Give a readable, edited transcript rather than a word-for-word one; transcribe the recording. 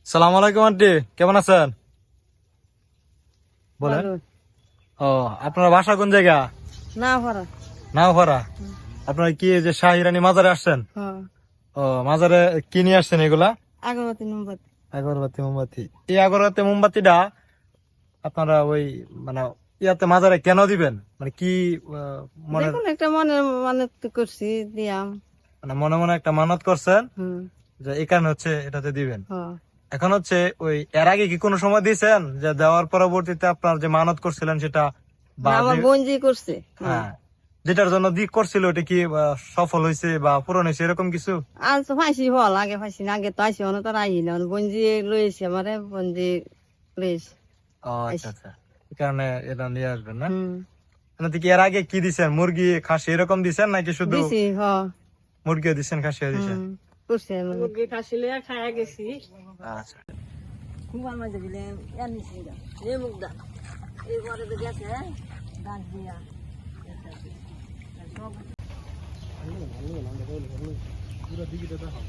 সালাম আলাইকুম আন্টি, কেমন আছেন? বলেন। ভালো। ও, আপনার বাসা কোন জায়গা? না পারা। নাওপাড়া। আপনার কি এই যে শাহিরানি মাজারে আসছেন? হ্যাঁ। ও, মাজারে কি নিয়ে আসছেন এগুলা? আগরবাতি মোমবাতি। আগরবাতি মোমবাতি। এই আগরবাতি মোমবাতিটা আপনারা ওই মানে ইয়াতে মাজারে কেন দিবেন? মানে কি মনে দেখুন একটা মনে মানে তো করছি দিয়াম। মানে মনে মনে একটা মানত করছেন হুম। যে এই কারণে হচ্ছে এটাতে দিবেন। হ্যাঁ। এখন হচ্ছে ওই এর আগে কি কোনো সময় দিয়েছেন যে দেওয়ার পরবর্তীতে আপনার যে মানত করছিলেন সেটা বা না, আমার বোন জি করছে। হ্যাঁ, যেটার জন্য দিক করছিল ওটা কি সফল হয়েছে বা পূরণ হয়েছে এরকম কিছু? আর তো ফাইসি হল আগে ফাইসি না, আগে তো আইসি অন্য তো আইল বঞ্জি লইছে আমারে বঞ্জি লইছে। ও আচ্ছা আচ্ছা, এই কারণে এটা নিয়ে আসবেন না? হুম। মানে কি এর আগে কি দিছেন, মুরগি খাসি এরকম দিছেন নাকি শুধু দিছি। মুরগিও দিছেন খাসিও দিছেন? হুম। করছে মুরগি খাসি লইয়া খাইয়া গেছি। আচ্ছা। কুমার মাঝে দিলে এমনি এই মুগদা এবারে তো গেছে দাঁত দিয়া পুরো দিকে দেখো।